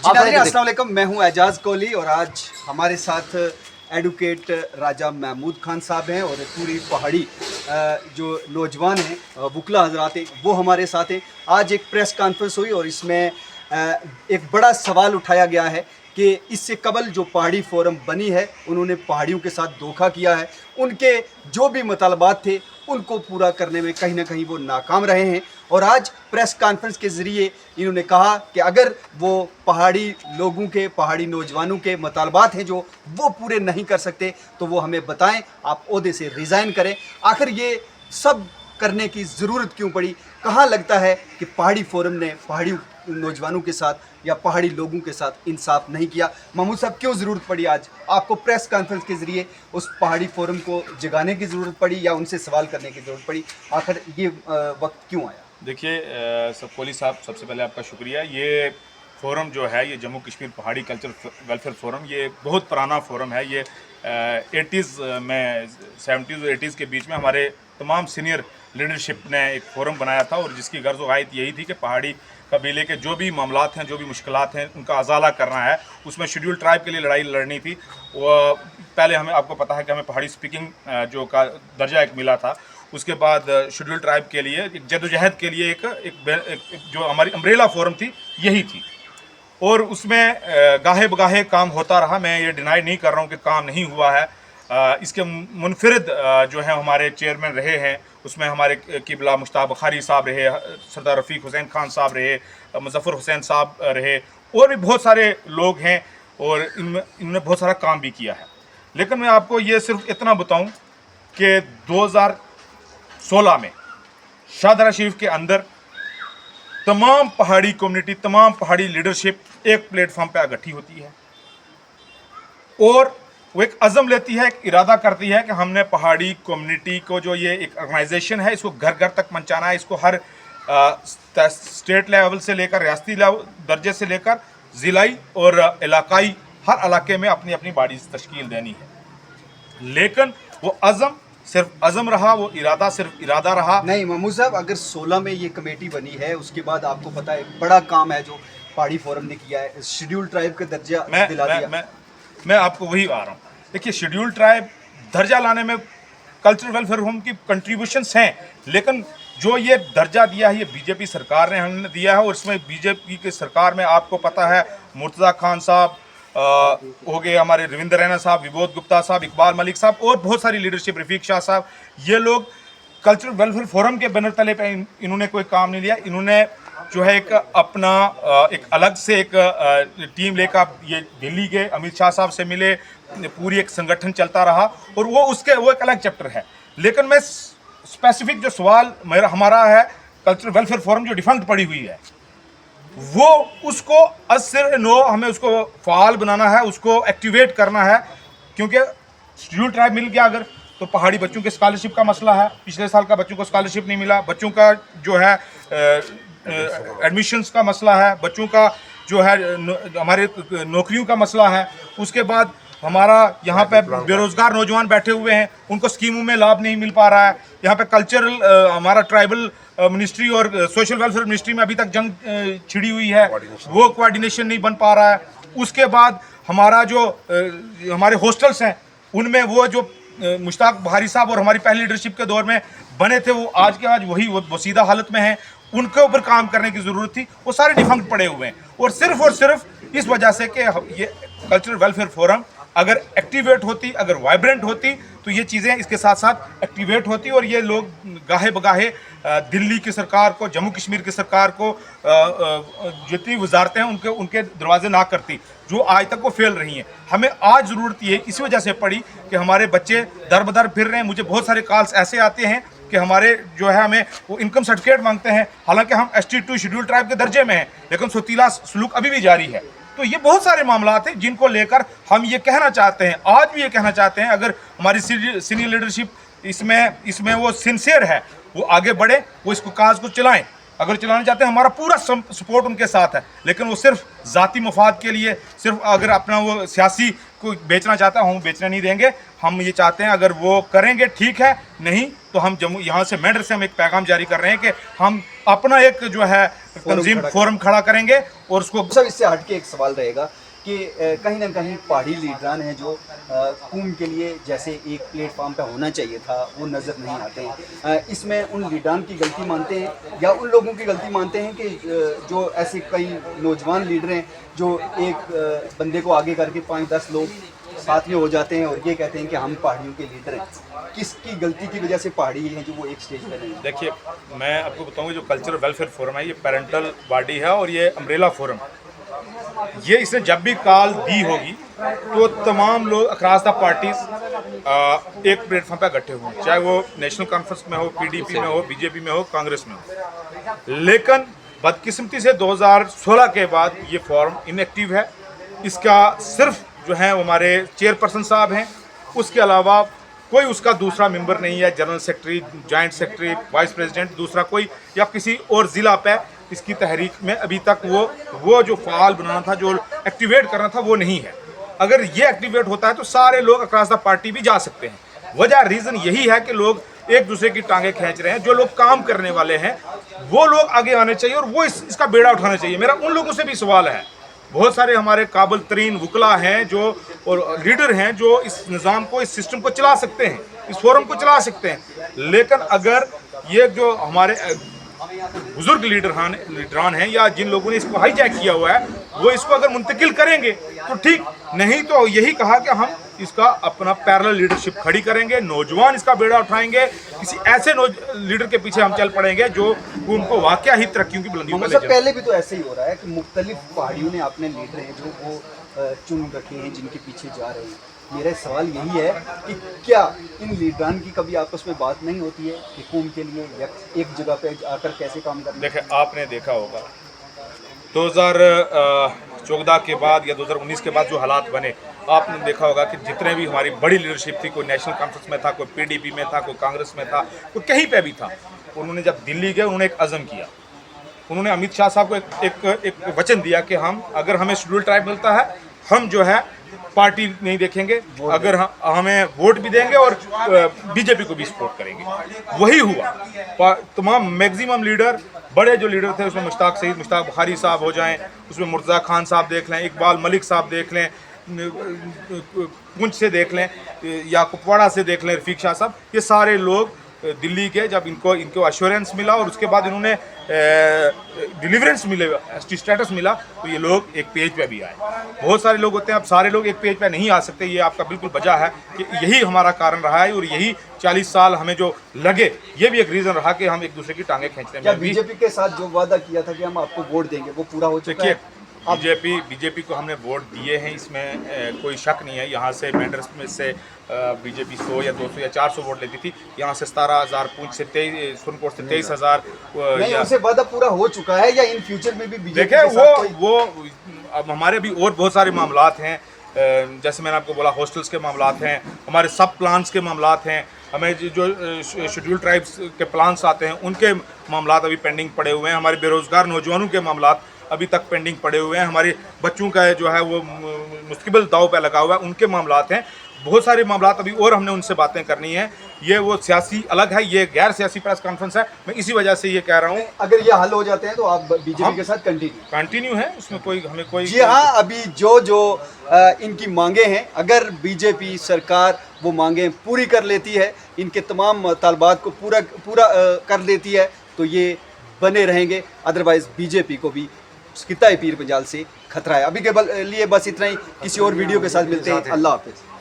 अस्सलाम वालेकुम, मैं हूं एजाज कोहली और आज हमारे साथ एडवोकेट राजा महमूद खान साहब हैं और पूरी पहाड़ी जो नौजवान हैं वकला हजरात हैं वो हमारे साथ हैं। आज एक प्रेस कॉन्फ्रेंस हुई और इसमें एक बड़ा सवाल उठाया गया है कि इससे कबल जो पहाड़ी फोरम बनी है उन्होंने पहाड़ियों के साथ धोखा किया है। उनके जो भी मुतालबात थे उनको पूरा करने में कहीं ना कहीं वो नाकाम रहे हैं और आज प्रेस कॉन्फ्रेंस के ज़रिए इन्होंने कहा कि अगर वो पहाड़ी लोगों के, पहाड़ी नौजवानों के मुतालबात हैं जो वो पूरे नहीं कर सकते तो वो हमें बताएं, आप ओहदे से रिज़ाइन करें। आखिर ये सब करने की ज़रूरत क्यों पड़ी? कहाँ लगता है कि पहाड़ी फोरम ने पहाड़ी नौजवानों के साथ या पहाड़ी लोगों के साथ इंसाफ नहीं किया? महमूद साहब, क्यों ज़रूरत पड़ी आज आपको प्रेस कॉन्फ्रेंस के ज़रिए उस पहाड़ी फोरम को जगाने की ज़रूरत पड़ी या उनसे सवाल करने की ज़रूरत पड़ी? आखिर ये वक्त क्यों आया? देखिए कोहली साहब, सबसे पहले आपका शुक्रिया। ये फोरम जो है, ये जम्मू कश्मीर पहाड़ी कल्चर वेलफेयर फोरम, ये बहुत पुराना फोरम है। ये 80s में, 70s और 80s के बीच में हमारे तमाम सीनियर लीडरशिप ने एक फोरम बनाया था और जिसकी गर्ज़ वायद यही थी कि पहाड़ी कबीले के जो भी मामलात हैं, जो भी मुश्किलात हैं, उनका अजाला करना है। उसमें शेड्यूल ट्राइब के लिए लड़ाई लड़नी थी। वो पहले हमें, आपको पता है कि हमें पहाड़ी स्पीकिंग जो का दर्जा एक मिला था। उसके बाद शेड्यूल ट्राइब के लिए एक जदोजहद के लिए एक जो हमारी अम्ब्रेला फोरम थी, यही थी। और उसमें गाहे बगाहे काम होता रहा। मैं ये डिनाई नहीं कर रहा हूँ कि काम नहीं हुआ है। इसके मुनफरिद जो है हमारे चेयरमैन रहे हैं, उसमें हमारे किबला मुश्ताक बुखारी साहब रहे, सरदार रफ़ीक हुसैन खान साहब रहे, मुज़फ़्फ़र हुसैन साहब रहे, और भी बहुत सारे लोग हैं और इन्होंने बहुत सारा काम भी किया है। लेकिन मैं आपको ये सिर्फ इतना बताऊं कि 2016 में शाहदरा शरीफ के अंदर तमाम पहाड़ी कम्युनिटी, तमाम पहाड़ी लीडरशिप एक प्लेटफॉर्म पे इकट्ठी होती है और वो एक अज़म लेती है, एक इरादा करती है कि हमने पहाड़ी कम्युनिटी को, जो ये एक ऑर्गेनाइजेशन है, इसको घर घर तक पहुंचाना है। इसको हर स्टेट लेवल से लेकर रियासती दर्जे से लेकर ज़िलाई और इलाकाई हर इलाके में अपनी अपनी बॉडी तश्कील देनी है। लेकिन वो अज़म सिर्फ अज़म रहा, वो इरादा सिर्फ इरादा रहा। नहीं महमूद साहब, अगर 16 में ये कमेटी बनी है, उसके बाद आपको पता है बड़ा काम है जो पहाड़ी फोरम ने किया है, शेड्यूल ट्राइब का दर्जा दिला दिया। मैं आपको वही आ रहा हूँ। देखिए, शेड्यूल ट्राइब दर्जा लाने में कल्चरल वेलफेयर फोरम की कंट्रीब्यूशंस हैं, लेकिन जो ये दर्जा दिया है ये बीजेपी सरकार ने हमने दिया है। और इसमें बीजेपी की सरकार में आपको पता है मुर्तज़ा खान साहब हो गए, हमारे रविंद्र रैना साहब, विबोध गुप्ता साहब, इकबाल मलिक साहब और बहुत सारी लीडरशिप, रफ़ीक शाह साहब, ये लोग कल्चरल वेलफेयर फोरम के बैनर तले पे इन्होंने कोई काम नहीं लिया। इन्होंने जो है एक अपना एक अलग से एक टीम लेकर ये दिल्ली के अमित शाह साहब से मिले, पूरी एक संगठन चलता रहा और वो एक अलग चैप्टर है। लेकिन मैं स्पेसिफिक जो सवाल हमारा है, कल्चरल वेलफेयर फोरम जो डिफंक्ट पड़ी हुई है, वो उसको असर नो हमें उसको फ़ाल बनाना है, उसको एक्टिवेट करना है। क्योंकि शेड्यूल ट्राइब मिल गया अगर, तो पहाड़ी बच्चों के स्कॉलरशिप का मसला है। पिछले साल का बच्चों को स्कॉलरशिप नहीं मिला, बच्चों का जो है एडमिशन्स का मसला है, बच्चों का जो है हमारे नौकरियों का मसला है। उसके बाद हमारा यहाँ पे बेरोज़गार नौजवान बैठे हुए हैं, उनको स्कीमों में लाभ नहीं मिल पा रहा है। यहाँ पे कल्चरल हमारा ट्राइबल मिनिस्ट्री और सोशल वेलफेयर मिनिस्ट्री में अभी तक जंग छिड़ी हुई है, वो कोऑर्डिनेशन नहीं बन पा रहा है। उसके बाद हमारा जो हमारे हॉस्टल्स हैं, उनमें वो जो मुश्ताक बुखारी साहब और हमारी पहली लीडरशिप के दौर में बने थे, वो आज के आज वही वसीदा हालत में हैं। उनके ऊपर काम करने की ज़रूरत थी, वो सारे डिफंक्ट पड़े हुए हैं। और सिर्फ इस वजह से कि ये कल्चरल वेलफेयर फोरम अगर एक्टिवेट होती, अगर वाइब्रेंट होती, तो ये चीज़ें इसके साथ साथ एक्टिवेट होती और ये लोग गाहे बगाहे दिल्ली की सरकार को, जम्मू कश्मीर की सरकार को जितनी वजारतें हैं उनके दरवाजे ना करती, जो आज तक वो फेल रही हैं। हमें आज ज़रूरत ये इस वजह से पड़ी कि हमारे बच्चे दर बदर फिर रहे हैं। मुझे बहुत सारे कॉल्स ऐसे आते हैं कि हमारे जो है हमें वो इनकम सर्टिफिकेट मांगते हैं, हालांकि हम ST2 शेड्यूल ट्राइब के दर्जे में हैं, लेकिन सोतीला सलूक अभी भी जारी है। तो ये बहुत सारे मामलात हैं जिनको लेकर हम ये कहना चाहते हैं, आज भी ये कहना चाहते हैं, अगर हमारी सीनियर लीडरशिप इसमें वो सिंसियर है, वो आगे बढ़े, वो इसको काज को चलाएं। अगर चलाना चाहते हैं, हमारा पूरा सपोर्ट उनके साथ है। लेकिन वो सिर्फ ज़ाती मफाद के लिए, सिर्फ अगर अपना वो सियासी उसको बेचना चाहता है, हम बेचने नहीं देंगे। हम ये चाहते हैं अगर वो करेंगे ठीक है, नहीं तो हम जम्मू यहाँ से मेंढर से हम एक पैगाम जारी कर रहे हैं कि हम अपना एक जो है तंजीम फोरम खड़ा करेंगे और उसको। सब इससे हट के एक सवाल रहेगा कि कहीं ना कहीं पहाड़ी लीडरान हैं जो कूम के लिए जैसे एक प्लेटफॉर्म पे होना चाहिए था वो नज़र नहीं आते हैं। इसमें उन लीडरान की गलती मानते हैं या उन लोगों की गलती मानते हैं कि जो ऐसे कई नौजवान लीडर हैं जो एक बंदे को आगे करके 5-10 लोग साथ में हो जाते हैं और ये कहते हैं कि हम पहाड़ियों के लीडर हैं। किसकी गलती की वजह से पहाड़ी हैं जो वो एक स्टेज पर हैं? देखिए, मैं आपको बताऊंगा जो कल्चरल वेलफेयर फोरम है ये पेरेंटल बॉडी है और ये अम्ब्रेला फोरम, ये इसने जब भी कॉल दी होगी तो तमाम लोग अक्रॉस द पार्टीज एक प्लेटफॉर्म पर इकट्ठे हुए, चाहे वो नेशनल कॉन्फ्रेंस में हो, पीडीपी में हो, बीजेपी में हो, कांग्रेस में हो। लेकिन बदकिस्मती से 2016 के बाद ये फोरम इनएक्टिव है। इसका सिर्फ जो है हमारे चेयरपर्सन साहब हैं, उसके अलावा कोई उसका दूसरा मेंबर नहीं है, general secretary, joint secretary, vice president दूसरा कोई या किसी और ज़िला पे इसकी तहरीक में अभी तक वो जो फाल बनाना था, जो एक्टिवेट करना था वो नहीं है। अगर ये एक्टिवेट होता है तो सारे लोग अक्रॉस द पार्टी भी जा सकते हैं। वजह रीज़न यही है कि लोग एक दूसरे की टांगें खींच रहे हैं। जो लोग काम करने वाले हैं वो लोग आगे आने चाहिए और वो इसका बेड़ा उठाना चाहिए। मेरा उन लोगों से भी सवाल है, बहुत सारे हमारे काबिल तरीन वकला हैं जो और लीडर हैं जो इस निज़ाम को, इस सिस्टम को चला सकते हैं, इस फोरम को चला सकते हैं। लेकिन अगर ये जो हमारे बुजुर्ग लीडरान हैं या जिन लोगों ने इसको हाईजैक किया हुआ है वो इसको अगर मुंतकिल करेंगे तो ठीक, नहीं तो यही कहा कि हम इसका अपना पैरेलल लीडरशिप खड़ी करेंगे, नौजवान इसका बेड़ा उठाएंगे, किसी ऐसे लीडर के पीछे हम चल पड़ेंगे जो उनको वाकया ही तरक्कियों की बुलंदियों पर ले जाए। पहले भी तो ऐसे ही हो रहा है कि मुख्तलिफ पहाड़ियों ने अपने लीडर हैं जो वो चुन रखे हैं जिनके पीछे जा रहे हैं। मेरा सवाल यही है कि क्या इन लीडरान की कभी आपस में बात नहीं होती है कि कौम के लिए या एक जगह पे आकर कैसे काम करना? देखिए, आपने देखा होगा 2014 के बाद या 2019 के बाद जो हालात बने, आपने देखा होगा कि जितने भी हमारी बड़ी लीडरशिप थी, कोई नेशनल कॉन्फ्रेंस में था, कोई पीडीपी में था, कोई कांग्रेस में था, कोई कहीं पे भी था, उन्होंने जब दिल्ली गए उन्होंने एक अज़म किया। उन्होंने अमित शाह साहब को एक वचन दिया कि हम अगर हमें शेड्यूल ट्राइब मिलता है हम जो है पार्टी नहीं देखेंगे, अगर हमें वोट भी देंगे और बीजेपी को भी सपोर्ट करेंगे। वही हुआ। तमाम मैक्सिमम लीडर, बड़े जो लीडर थे उसमें मुश्ताक सईद, मुश्ताक बुखारी साहब हो जाएं, उसमें मुर्तज़ा खान साहब देख लें, इकबाल मलिक साहब देख लें, पुंछ से देख लें या कुपवाड़ा से देख लें रफ़ीक शाह साहब, ये सारे लोग दिल्ली के जब इनको अश्योरेंस मिला और उसके बाद इन्होंने डिलीवरेंस मिले, एसटी स्टेटस मिला, तो ये लोग एक पेज पे भी आए। बहुत सारे लोग होते हैं, अब सारे लोग एक पेज पे नहीं आ सकते। ये आपका बिल्कुल वजह है कि यही हमारा कारण रहा है और यही 40 साल हमें जो लगे, ये भी एक रीज़न रहा कि हम एक दूसरे की टांगें खींचते हैं। बीजेपी के साथ जो वादा किया था कि हम आपको वोट देंगे वो पूरा हो चुका है? बीजेपी को हमने वोट दिए हैं, इसमें कोई शक नहीं है। यहाँ से मेंढर्स में से बीजेपी 100 या 200 या 400 वोट लेती थी, यहाँ से 17,000, पूंछ से 23,000 से 23,000। उनसे वादा पूरा हो चुका है या इन फ्यूचर में भी बीजेपी देखें वो अब हमारे भी और बहुत सारे मामलात हैं, जैसे मैंने आपको बोला हॉस्टल्स के मामलात हैं, हमारे सब प्लान्स के मामलात हैं, हमें जो शेड्यूल ट्राइब्स के प्लान्स आते हैं उनके मामलात अभी पेंडिंग पड़े हुए हैं, हमारे बेरोज़गार नौजवानों के मामलात अभी तक पेंडिंग पड़े हुए हैं, हमारे बच्चों का जो है वो मुस्तकबिल दाव पे लगा हुआ है, उनके मामलात हैं। बहुत सारे मामलात अभी और हमने उनसे बातें करनी है। ये वो सियासी अलग है, ये गैर सियासी प्रेस कॉन्फ्रेंस है। मैं इसी वजह से ये कह रहा हूँ, अगर ये हल हो जाते हैं तो आप बीजेपी के साथ कंटिन्यू है, उसमें कोई हमें कोई। जी हाँ, अभी जो इनकी मांगे हैं, अगर बीजेपी सरकार वो मांगे पूरी कर लेती है, इनके तमाम तालबात को पूरा कर देती है तो ये बने रहेंगे। अदरवाइज बीजेपी को भी कितना पीर पंजाल से खतरा है। अभी के लिए बस इतना ही, किसी और वीडियो के साथ मिलते हैं। अल्लाह हाफिज़।